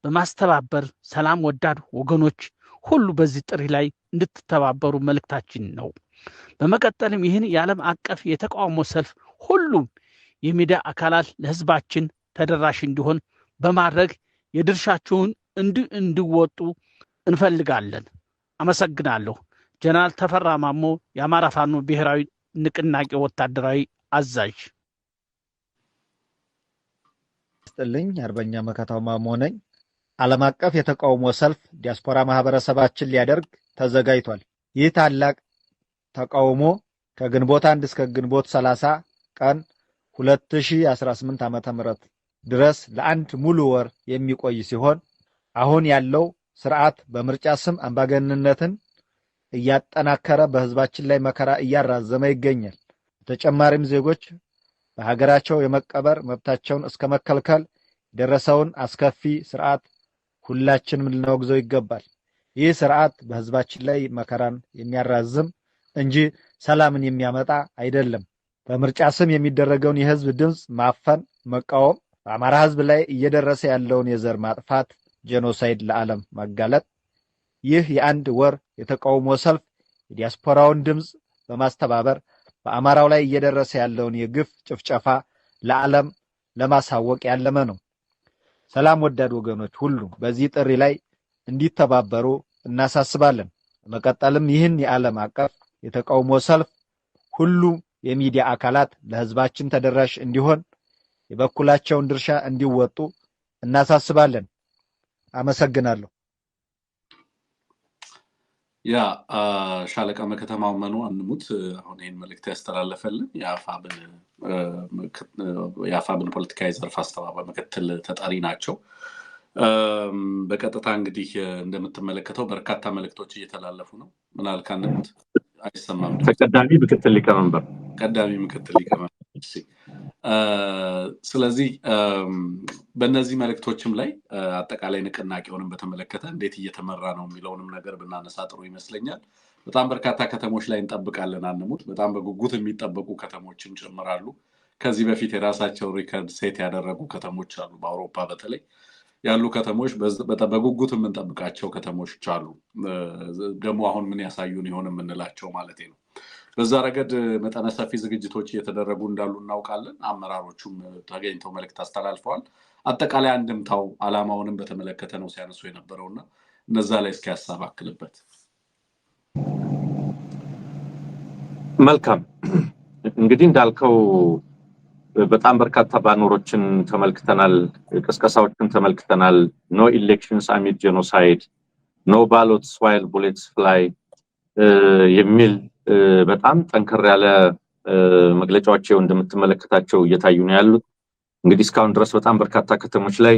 በማስተባበር ሰላም ወዳድ ወገኖች ሁሉ በዚህ ጥሪ ላይ እንድትተባበሩ መልእክታችን ነው። በመቀጠልም ይህን የዓለም አቀፍ የተቃውሞ ሰልፍ ሁሉም የሚዲያ አካላት ለህዝባችን ተደራሽ እንዲሆን በማድረግ የድርሻችሁን እንዲወጡ እንፈልጋለን። አመሰግናለሁ። ጀነራል ተፈራ ማሞ የአማራ ፋኖ ብሔራዊ ንቅናቄ ወታደራዊ አዛዥ። ስጥልኝ አርበኛ መከታው ማሞ ነኝ። ዓለም አቀፍ የተቃውሞ ሰልፍ ዲያስፖራ ማህበረሰባችን ሊያደርግ ተዘጋጅቷል። ይህ ታላቅ ተቃውሞ ከግንቦት 1 እስከ ግንቦት 30 ቀን 2018 ዓ.ም ድረስ ለአንድ ሙሉ ወር የሚቆይ ሲሆን አሁን ያለው ስርዓት በምርጫ ስም አምባገነንነትን እያጠናከረ በህዝባችን ላይ መከራ እያራዘመ ይገኛል። በተጨማሪም ዜጎች በሀገራቸው የመቀበር መብታቸውን እስከ መከልከል የደረሰውን አስከፊ ስርዓት ሁላችንም ልናወግዘው ይገባል። ይህ ስርዓት በህዝባችን ላይ መከራን የሚያራዝም እንጂ ሰላምን የሚያመጣ አይደለም። በምርጫ ስም የሚደረገውን የህዝብ ድምፅ ማፈን፣ መቃወም፣ በአማራ ህዝብ ላይ እየደረሰ ያለውን የዘር ማጥፋት ጄኖሳይድ ለዓለም ማጋለጥ። ይህ የአንድ ወር የተቃውሞ ሰልፍ የዲያስፖራውን ድምፅ በማስተባበር በአማራው ላይ እየደረሰ ያለውን የግፍ ጭፍጨፋ ለዓለም ለማሳወቅ ያለመ ነው። ሰላም ወዳድ ወገኖች ሁሉ በዚህ ጥሪ ላይ እንዲተባበሩ እናሳስባለን። በመቀጠልም ይህን የዓለም አቀፍ የተቃውሞ ሰልፍ ሁሉ የሚዲያ አካላት ለህዝባችን ተደራሽ እንዲሆን የበኩላቸውን ድርሻ እንዲወጡ እናሳስባለን። አመሰግናለሁ። ያ ሻለቃ መከተማው መኑ አንሙት አሁን ይህን መልእክት ያስተላለፈልን የአፋብን ፖለቲካዊ ዘርፍ አስተባባሪ ምክትል ተጠሪ ናቸው። በቀጥታ እንግዲህ እንደምትመለከተው በርካታ መልእክቶች እየተላለፉ ነው። ምናልካ አንሙት አይሰማም። ተቀዳሚ ምክትል ሊቀመንበር ስለዚህ በእነዚህ መልእክቶችም ላይ አጠቃላይ ንቅናቄውንም በተመለከተ እንዴት እየተመራ ነው የሚለውንም ነገር ብናነሳ ጥሩ ይመስለኛል። በጣም በርካታ ከተሞች ላይ እንጠብቃለን። አንሙት በጣም በጉጉት የሚጠበቁ ከተሞችን ጨምራሉ። ከዚህ በፊት የራሳቸው ሪከርድ ሴት ያደረጉ ከተሞች አሉ። በአውሮፓ በተለይ ያሉ ከተሞች በጉጉት የምንጠብቃቸው ከተሞች አሉ። ደግሞ አሁን ምን ያሳዩን ይሆን የምንላቸው ማለት ነው። በዛ ረገድ መጠነ ሰፊ ዝግጅቶች እየተደረጉ እንዳሉ እናውቃለን። አመራሮቹም ተገኝተው መልእክት አስተላልፈዋል። አጠቃላይ አንድምታው ዓላማውንም በተመለከተ ነው ሲያነሱ የነበረውና እነዛ ላይ እስኪ ሀሳብ አክልበት። መልካም እንግዲህ እንዳልከው በጣም በርካታ ባነሮችን ተመልክተናል፣ ቅስቀሳዎችን ተመልክተናል። ኖ ኢሌክሽንስ አሚድ ጄኖሳይድ፣ ኖ ባሎትስ ዋይል ቡሌትስ ፍላይ የሚል በጣም ጠንከር ያለ መግለጫዎች እንደምትመለከታቸው እየታዩ ነው ያሉት። እንግዲህ እስካሁን ድረስ በጣም በርካታ ከተሞች ላይ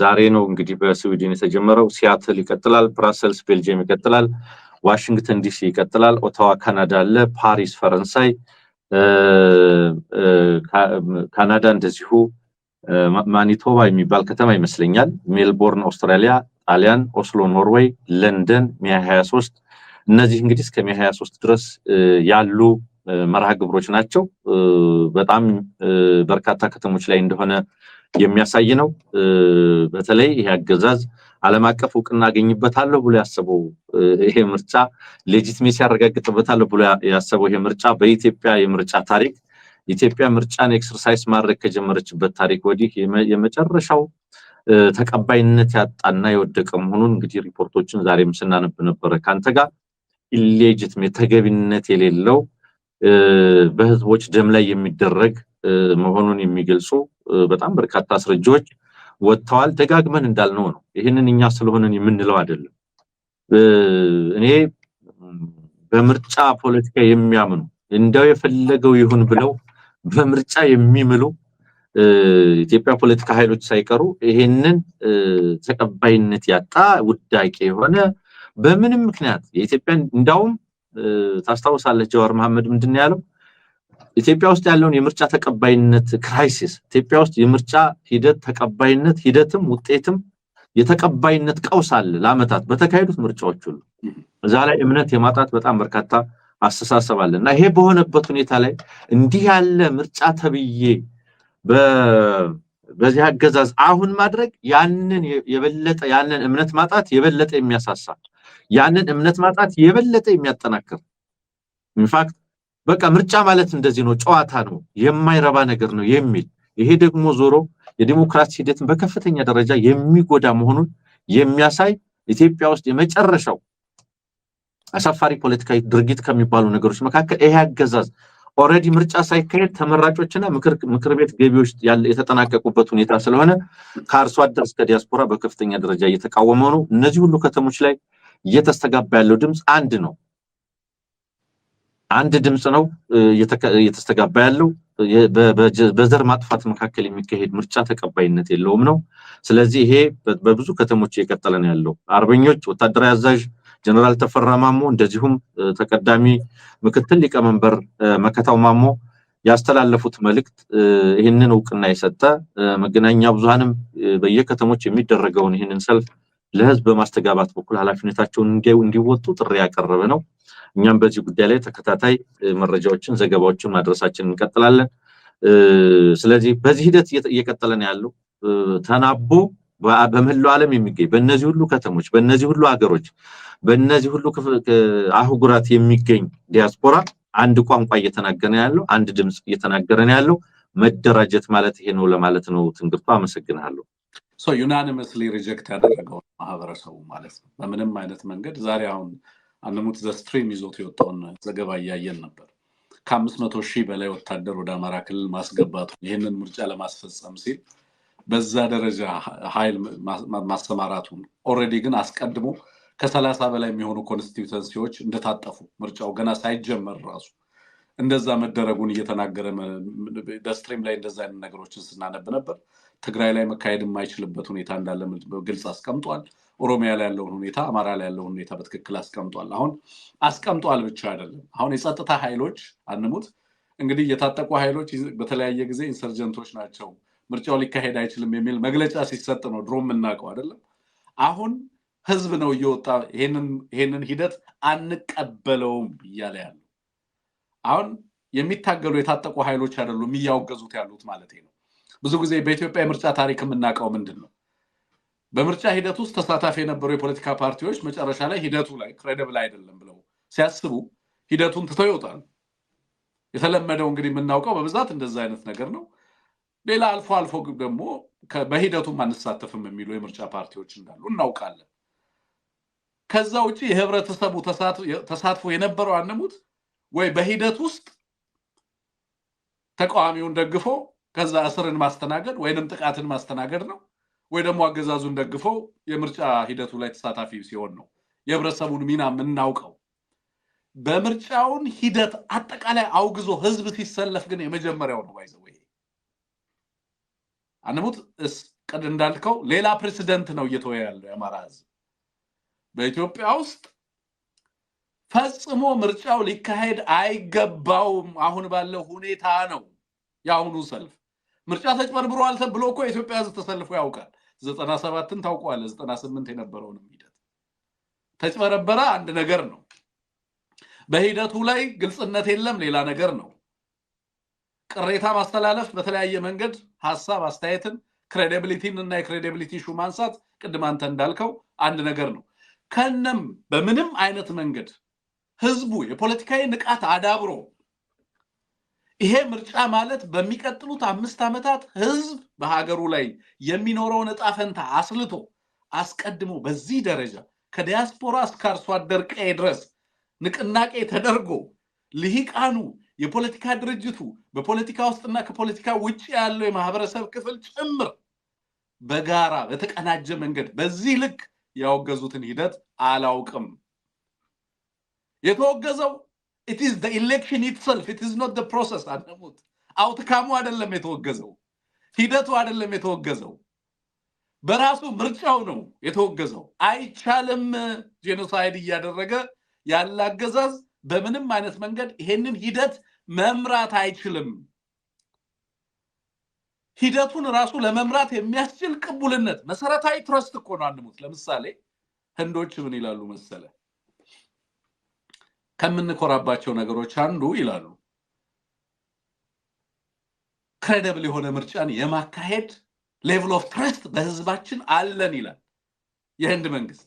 ዛሬ ነው እንግዲህ በስዊድን የተጀመረው። ሲያትል ይቀጥላል፣ ብራሰልስ ቤልጂየም ይቀጥላል፣ ዋሽንግተን ዲሲ ይቀጥላል፣ ኦታዋ ካናዳ አለ፣ ፓሪስ ፈረንሳይ፣ ካናዳ እንደዚሁ ማኒቶባ የሚባል ከተማ ይመስለኛል፣ ሜልቦርን አውስትራሊያ፣ ጣሊያን፣ ኦስሎ ኖርዌይ፣ ለንደን ሚያ 23 እነዚህ እንግዲህ እስከ ሚያ 23 ድረስ ያሉ መርሃ ግብሮች ናቸው። በጣም በርካታ ከተሞች ላይ እንደሆነ የሚያሳይ ነው። በተለይ ይሄ አገዛዝ ዓለም አቀፍ እውቅና አገኝበታለሁ ብሎ ያሰበው ይሄ ምርጫ ሌጂቲሜሲ ያረጋግጥበታለሁ ብሎ ያሰበው ይሄ ምርጫ በኢትዮጵያ የምርጫ ታሪክ ኢትዮጵያ ምርጫን ኤክሰርሳይዝ ማድረግ ከጀመረችበት ታሪክ ወዲህ የመጨረሻው ተቀባይነት ያጣና የወደቀ መሆኑን እንግዲህ ሪፖርቶችን ዛሬም ስናነብ ነበረ ካንተ ጋር። ኢሌጂቲሜት ተገቢነት የሌለው በህዝቦች ደም ላይ የሚደረግ መሆኑን የሚገልጹ በጣም በርካታ አስረጃዎች ወጥተዋል። ደጋግመን እንዳልነው ነው። ይሄንን እኛ ስለሆነን የምንለው አይደለም። እኔ በምርጫ ፖለቲካ የሚያምኑ እንደው የፈለገው ይሁን ብለው በምርጫ የሚምሉ ኢትዮጵያ ፖለቲካ ኃይሎች ሳይቀሩ ይሄንን ተቀባይነት ያጣ ውዳቂ የሆነ በምንም ምክንያት የኢትዮጵያ እንዳውም ታስታውሳለህ ጀዋር መሐመድ ምንድነው ያለው? ኢትዮጵያ ውስጥ ያለውን የምርጫ ተቀባይነት ክራይሲስ፣ ኢትዮጵያ ውስጥ የምርጫ ሂደት ተቀባይነት ሂደትም ውጤትም የተቀባይነት ቀውስ አለ ለአመታት በተካሄዱት ምርጫዎች ሁሉ። እዛ ላይ እምነት የማጣት በጣም በርካታ አስተሳሰብ አለና ይሄ በሆነበት ሁኔታ ላይ እንዲህ ያለ ምርጫ ተብዬ በዚህ አገዛዝ አሁን ማድረግ ያንን የበለጠ ያንን እምነት ማጣት የበለጠ የሚያሳሳ ያንን እምነት ማጣት የበለጠ የሚያጠናክር ኢንፋክት በቃ ምርጫ ማለት እንደዚህ ነው፣ ጨዋታ ነው፣ የማይረባ ነገር ነው የሚል ይሄ ደግሞ ዞሮ የዲሞክራሲ ሂደትን በከፍተኛ ደረጃ የሚጎዳ መሆኑን የሚያሳይ ኢትዮጵያ ውስጥ የመጨረሻው አሳፋሪ ፖለቲካዊ ድርጊት ከሚባሉ ነገሮች መካከል ይሄ አገዛዝ ኦሬዲ ምርጫ ሳይካሄድ ተመራጮችና ምክር ቤት ገቢዎች የተጠናቀቁበት ሁኔታ ስለሆነ ከአርሶ አደር እስከ ዲያስፖራ በከፍተኛ ደረጃ እየተቃወመው ነው። እነዚህ ሁሉ ከተሞች ላይ እየተስተጋባ ያለው ድምጽ አንድ ነው። አንድ ድምጽ ነው እየተስተጋባ ያለው። በዘር ማጥፋት መካከል የሚካሄድ ምርጫ ተቀባይነት የለውም ነው። ስለዚህ ይሄ በብዙ ከተሞች እየቀጠለ ነው ያለው። አርበኞች ወታደራዊ አዛዥ ጀነራል ተፈራ ማሞ እንደዚሁም ተቀዳሚ ምክትል ሊቀመንበር መከታው ማሞ ያስተላለፉት መልእክት ይህንን እውቅና የሰጠ መገናኛ ብዙሃንም በየከተሞች የሚደረገውን ይህንን ሰልፍ ለህዝብ በማስተጋባት በኩል ኃላፊነታቸውን እንዲወጡ ጥሪ ያቀረበ ነው። እኛም በዚህ ጉዳይ ላይ ተከታታይ መረጃዎችን ዘገባዎችን ማድረሳችንን እንቀጥላለን። ስለዚህ በዚህ ሂደት እየቀጠለ ነው ያለው። ተናቦ በመላው ዓለም የሚገኝ በእነዚህ ሁሉ ከተሞች በእነዚህ ሁሉ ሀገሮች በእነዚህ ሁሉ አህጉራት የሚገኝ ዲያስፖራ አንድ ቋንቋ እየተናገረ ያለው አንድ ድምጽ እየተናገረ ያለው መደራጀት ማለት ይሄ ነው ለማለት ነው። ትንግርቱ አመሰግናለሁ። ዩናኒመስሊ ሪጀክት ያደረገው ማህበረሰቡ ማለት ነው። በምንም አይነት መንገድ ዛሬ አሁን አንሙት ዘስትሪም ይዞት የወጣውን ዘገባ እያየን ነበር። ከ500,000 በላይ ወታደር ወደ አማራ ክልል ማስገባቱ ይህንን ምርጫ ለማስፈጸም ሲል በዛ ደረጃ ኃይል ማሰማራቱ ኦሬዲ ግን አስቀድሞ ከ30 በላይ የሚሆኑ ኮንስቲቱንሲዎች እንደታጠፉ ምርጫው ገና ሳይጀመር ራሱ እንደዛ መደረጉን እየተናገረ ደስትሪም ላይ እንደዛ አይነት ነገሮችን ስናነብ ነበር። ትግራይ ላይ መካሄድ የማይችልበት ሁኔታ እንዳለ ግልጽ አስቀምጧል። ኦሮሚያ ላይ ያለውን ሁኔታ፣ አማራ ላይ ያለውን ሁኔታ በትክክል አስቀምጧል። አሁን አስቀምጧል ብቻ አይደለም። አሁን የጸጥታ ኃይሎች አንሙት እንግዲህ የታጠቁ ኃይሎች በተለያየ ጊዜ ኢንሰርጀንቶች ናቸው ምርጫው ሊካሄድ አይችልም የሚል መግለጫ ሲሰጥ ነው ድሮ የምናውቀው አይደለም። አሁን ህዝብ ነው እየወጣ ይሄንን ሂደት አንቀበለውም እያለ ያለው። አሁን የሚታገሉ የታጠቁ ኃይሎች አይደሉም እያወገዙት ያሉት ማለት ነው። ብዙ ጊዜ በኢትዮጵያ የምርጫ ታሪክ የምናውቀው ምንድን ነው? በምርጫ ሂደት ውስጥ ተሳታፊ የነበሩ የፖለቲካ ፓርቲዎች መጨረሻ ላይ ሂደቱ ላይ ክሬዲብል አይደለም ብለው ሲያስቡ ሂደቱን ትተው ይወጣሉ። የተለመደው እንግዲህ የምናውቀው በብዛት እንደዛ አይነት ነገር ነው። ሌላ አልፎ አልፎ ደግሞ በሂደቱም አንሳተፍም የሚሉ የምርጫ ፓርቲዎች እንዳሉ እናውቃለን። ከዛ ውጪ የህብረተሰቡ ተሳትፎ የነበረው አንሙት ወይ በሂደት ውስጥ ተቃዋሚውን ደግፎ ከዛ እስርን ማስተናገድ ወይንም ጥቃትን ማስተናገድ ነው፣ ወይ ደግሞ አገዛዙን ደግፎ የምርጫ ሂደቱ ላይ ተሳታፊ ሲሆን ነው የህብረተሰቡን ሚና የምናውቀው። በምርጫውን ሂደት አጠቃላይ አውግዞ ህዝብ ሲሰለፍ ግን የመጀመሪያው ነው። ባይዘው ይሄ አንሙት ቀድ እንዳልከው ሌላ ፕሬሲደንት ነው እየተወያ ያለው የአማራ ህዝብ። በኢትዮጵያ ውስጥ ፈጽሞ ምርጫው ሊካሄድ አይገባውም አሁን ባለው ሁኔታ ነው ያሁኑ ሰልፍ። ምርጫ ተጭበርብሯል ተብሎ እኮ የኢትዮጵያ ህዝብ ተሰልፎ ያውቃል። 97ን ታውቋል። 98 የነበረውን ሂደት ተጭበረበረ አንድ ነገር ነው። በሂደቱ ላይ ግልጽነት የለም ሌላ ነገር ነው። ቅሬታ ማስተላለፍ በተለያየ መንገድ ሐሳብ አስተያየትን ክሬዲቢሊቲን እና የክሬዲቢሊቲ ሹ ማንሳት ቅድም አንተ እንዳልከው አንድ ነገር ነው። ከነም በምንም አይነት መንገድ ህዝቡ የፖለቲካዊ ንቃት አዳብሮ ይሄ ምርጫ ማለት በሚቀጥሉት 5 ዓመታት ህዝብ በሀገሩ ላይ የሚኖረውን ዕጣ ፈንታ አስልቶ አስቀድሞ በዚህ ደረጃ ከዲያስፖራ እስከ አርሶ አደር ቀይ ድረስ ንቅናቄ ተደርጎ ልሂቃኑ የፖለቲካ ድርጅቱ በፖለቲካ ውስጥና ከፖለቲካ ውጪ ያለው የማህበረሰብ ክፍል ጭምር በጋራ በተቀናጀ መንገድ በዚህ ልክ ያወገዙትን ሂደት አላውቅም። የተወገዘው it is the election itself, it is not the process። አንሙት አውትካሙ አይደለም የተወገዘው፣ ሂደቱ አይደለም የተወገዘው፣ በራሱ ምርጫው ነው የተወገዘው። አይቻልም ጄኖሳይድ እያደረገ ያለ አገዛዝ በምንም አይነት መንገድ ይሄንን ሂደት መምራት አይችልም። ሂደቱን ራሱ ለመምራት የሚያስችል ቅቡልነት መሰረታዊ ትረስት እኮ ነው። አንሙት ለምሳሌ ህንዶች ምን ይላሉ መሰለ? ከምንኮራባቸው ነገሮች አንዱ ይላሉ ክሬዲብል የሆነ ምርጫን የማካሄድ ሌቭል ኦፍ ትረስት በህዝባችን አለን ይላል የህንድ መንግስት።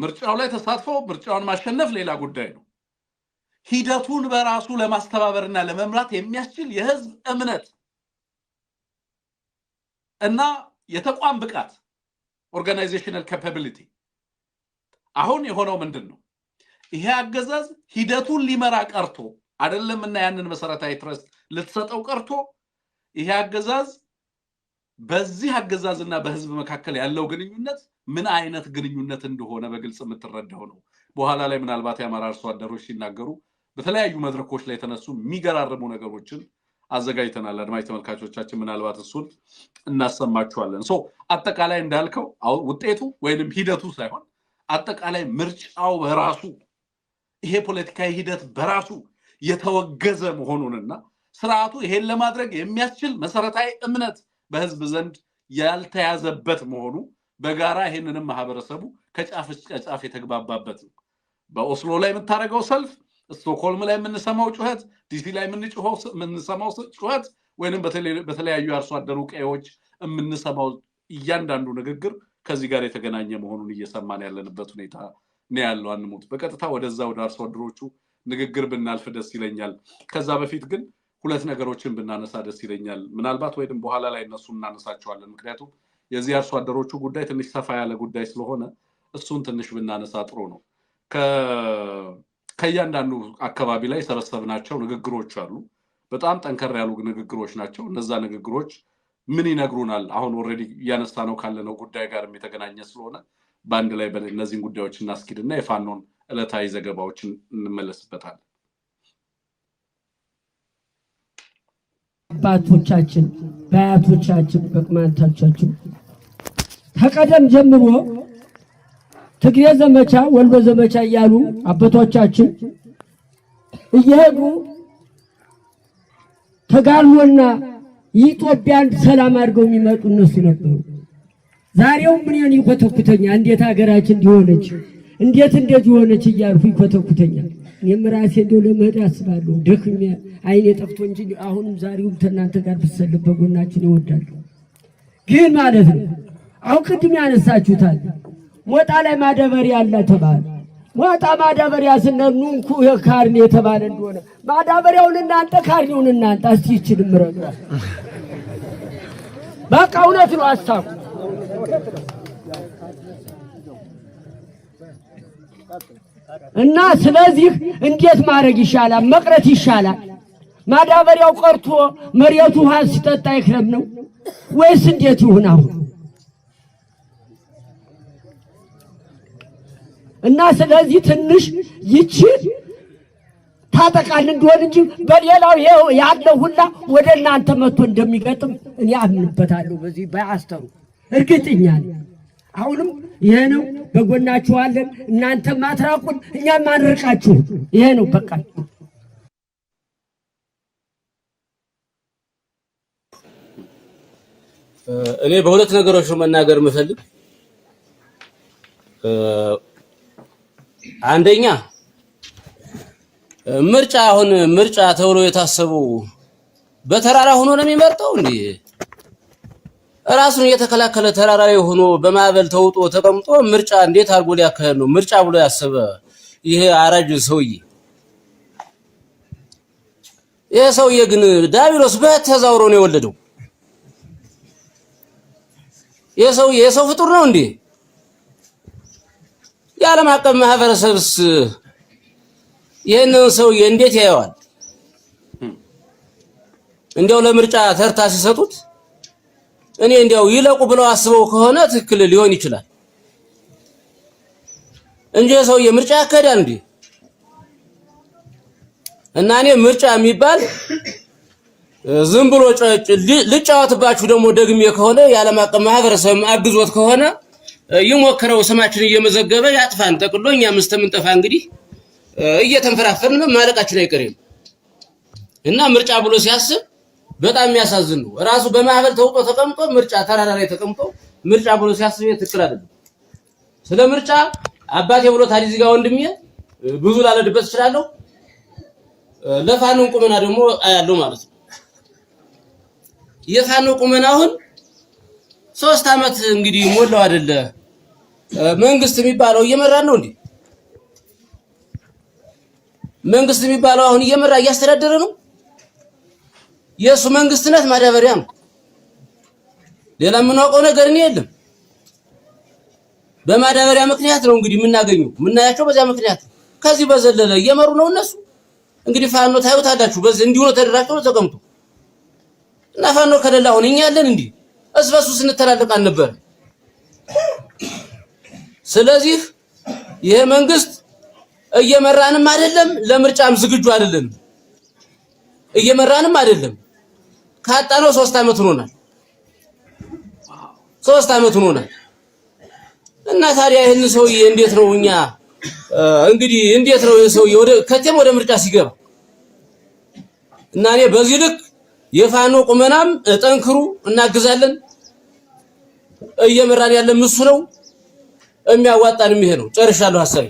ምርጫው ላይ ተሳትፎ ምርጫውን ማሸነፍ ሌላ ጉዳይ ነው። ሂደቱን በራሱ ለማስተባበርና ለመምራት የሚያስችል የህዝብ እምነት እና የተቋም ብቃት ኦርጋናይዜሽናል ካፓቢሊቲ አሁን የሆነው ምንድነው? ይሄ አገዛዝ ሂደቱን ሊመራ ቀርቶ አይደለምና ያንን መሰረታዊ ትረስት ልትሰጠው ቀርቶ ይሄ አገዛዝ በዚህ አገዛዝና በህዝብ መካከል ያለው ግንኙነት ምን አይነት ግንኙነት እንደሆነ በግልጽ የምትረዳው ነው። በኋላ ላይ ምናልባት የአማራ አርሶ አደሮች ሲናገሩ በተለያዩ መድረኮች ላይ ተነሱ የሚገራርሙ ነገሮችን አዘጋጅተናል። አድማጭ ተመልካቾቻችን ምናልባት እሱን እናሰማችኋለን። አጠቃላይ እንዳልከው ውጤቱ ወይንም ሂደቱ ሳይሆን አጠቃላይ ምርጫው በራሱ ይሄ ፖለቲካዊ ሂደት በራሱ የተወገዘ መሆኑንና ስርዓቱ ይሄን ለማድረግ የሚያስችል መሰረታዊ እምነት በህዝብ ዘንድ ያልተያዘበት መሆኑ በጋራ ይሄንንም ማህበረሰቡ ከጫፍ እስከ ጫፍ የተግባባበት ነው። በኦስሎ ላይ የምታደርገው ሰልፍ፣ ስቶክሆልም ላይ የምንሰማው ጩኸት፣ ዲሲ ላይ የምንሰማው ጩኸት ወይንም በተለያዩ አርሶ አደሩ ቀዬዎች የምንሰማው እያንዳንዱ ንግግር ከዚህ ጋር የተገናኘ መሆኑን እየሰማን ያለንበት ሁኔታ ነው ያለው። አንሙት በቀጥታ ወደዛ ወደ አርሶ አደሮቹ ንግግር ብናልፍ ደስ ይለኛል። ከዛ በፊት ግን ሁለት ነገሮችን ብናነሳ ደስ ይለኛል። ምናልባት ወይንም በኋላ ላይ እነሱ እናነሳቸዋለን። ምክንያቱም የዚህ አርሶ አደሮቹ ጉዳይ ትንሽ ሰፋ ያለ ጉዳይ ስለሆነ እሱን ትንሽ ብናነሳ ጥሩ ነው። ከእያንዳንዱ አካባቢ ላይ ሰበሰብናቸው ንግግሮች አሉ። በጣም ጠንከር ያሉ ንግግሮች ናቸው። እነዛ ንግግሮች ምን ይነግሩናል? አሁን ኦልሬዲ እያነሳ ነው ካለነው ጉዳይ ጋር የተገናኘ ስለሆነ በአንድ ላይ እነዚህን ጉዳዮች እናስኪድና የፋኖን ዕለታዊ ዘገባዎችን እንመለስበታለን። አባቶቻችን በአያቶቻችን በቅማንቶቻችን ከቀደም ጀምሮ ትግሬ ዘመቻ ወልዶ ዘመቻ እያሉ አባቶቻችን እየሄዱ ተጋድሎና ኢትዮጵያን ሰላም አድርገው የሚመጡ እነሱ ነበሩ። ዛሬው ምን ይኮተኩተኛል? እንዴት ሀገራችን እንዲሆነች እንዴት እንደዚህ ሆነች እያልኩ ይኮተኩተኛል። እኔም ራሴ እንደው ለመሄድ አስባለሁ። ደክሜ አይኔ ጠፍቶ እንጂ አሁንም ዛሬውም ከእናንተ ጋር ብትሰልፍ በጎናችን ይወዳሉ። ግን ማለት ነው አሁን ቅድም ያነሳችሁታል ሞጣ ላይ ማዳበሪያ አለ ተባለ። ሞጣ ማዳበሪያ ስንል ኑንኩ የካርኔ የተባለ እንደሆነ ማዳበሪያውን እናንተ ካርኔውን እናንተ እስቲ ይችልም ረጋ በቃ እውነት ነው አስታውቁ። እና ስለዚህ እንዴት ማድረግ ይሻላል? መቅረት ይሻላል? ማዳበሪያው ቀርቶ መሬቱ ውሃ ሲጠጣ ይክረም ነው ወይስ እንዴት ይሁን? አሁን እና ስለዚህ ትንሽ ይቺ ታጠቃል እንደሆነ እንጂ በሌላው ያለው ሁላ ወደ እናንተ መጥቶ እንደሚገጥም እኔ አምንበታለሁ። በዚህ ባያስተሩ እርግጠኛ ነኝ። አሁንም ይሄ ነው በጎናችሁ አለን። እናንተ ማትራቁን እኛም አንርቃችሁ። ይሄ ነው በቃ። እኔ በሁለት ነገሮች መናገር የምፈልግ አንደኛ ምርጫ አሁን ምርጫ ተብሎ የታሰበው በተራራ ሆኖ ነው የሚመርጠው እንዴ? ራሱን እየተከላከለ ተራራ ላይ ሆኖ በማዕበል ተውጦ ተቀምጦ ምርጫ እንዴት አድርጎ ሊያካሄድ ነው? ምርጫ ብሎ ያሰበ ይሄ አራጅ ሰውዬ ይሄ ሰውዬ ግን ዳቢሎስ በተዛውሮ ነው የወለደው። ይሄ ሰውዬ የሰው ፍጡር ነው እንዴ? የዓለም አቀፍ ማህበረሰብስ ይሄንን ሰውዬ እንዴት ያየዋል? እንዲያው ለምርጫ ተርታ ሲሰጡት እኔ እንዲያው ይለቁ ብለው አስበው ከሆነ ትክክል ሊሆን ይችላል እንጂ ሰውዬ ምርጫ ያካሄዳል እንዴ? እና እኔ ምርጫ የሚባል ዝም ብሎ ልጫወትባችሁ ደግሞ ደግሜ ከሆነ የዓለም አቀፍ ማህበረሰብ አግዞት ከሆነ ይሞክረው፣ ስማችን እየመዘገበ ያጥፋን ጠቅሎ እኛም እስተምንጠፋ እንግዲህ እየተንፈራፈርን ማለቃችን አይቀርም። እና ምርጫ ብሎ ሲያስብ በጣም የሚያሳዝን ነው። ራሱ በማዕበል ተውጦ ተቀምጦ ምርጫ ተራራ ላይ ተቀምጦ ምርጫ ብሎ ሲያስብ ትክክል አይደለም። ስለ ምርጫ አባቴ ብሎ ታዲያ እዚህ ጋር ወንድሜ ብዙ ላለድበት እችላለሁ። ለፋኖ ቁመና ደግሞ አያለው ማለት ነው። የፋኖ ቁመና አሁን 3 አመት እንግዲህ ሞላው አይደለ? መንግስት የሚባለው እየመራን ነው እንዴ? መንግስት የሚባለው አሁን እየመራ እያስተዳደረ ነው። የሱ መንግስትነት ማዳበሪያ ነው። ሌላ የምናውቀው ነገር የለም። በማዳበሪያ ምክንያት ነው እንግዲህ የምናያቸው በዚያ ምክንያት። ከዚህ በዘለለ እየመሩ ነው እነሱ። እንግዲህ ፋኖ ታዩታላችሁ በዚህ እንዲሁ ነው ተደራጅቶ ተቀምጦ እና ፋኖ ከሌላ አሁን እኛ ያለን እንዲህ እስበሱ ስንተላለቅ አልነበረ። ስለዚህ ይሄ መንግስት እየመራንም አይደለም፣ ለምርጫም ዝግጁ አይደለም። እየመራንም አይደለም። ካጣነው 3 ዓመት ሆኖናል። 3 ዓመት ሆኖናል። እና ታዲያ ይሄን ሰውዬ እንዴት ነው እኛ እንግዲህ እንዴት ነው ሰውዬ ወደ ምርጫ ሲገባ እና እኔ በዚህ ልክ የፋኖ ቁመናም ጠንክሩ እናግዛለን። እየመራን ያለ እሱ ነው። የሚያዋጣንም ይሄ ነው። ጨርሻለሁ ሐሳቤ።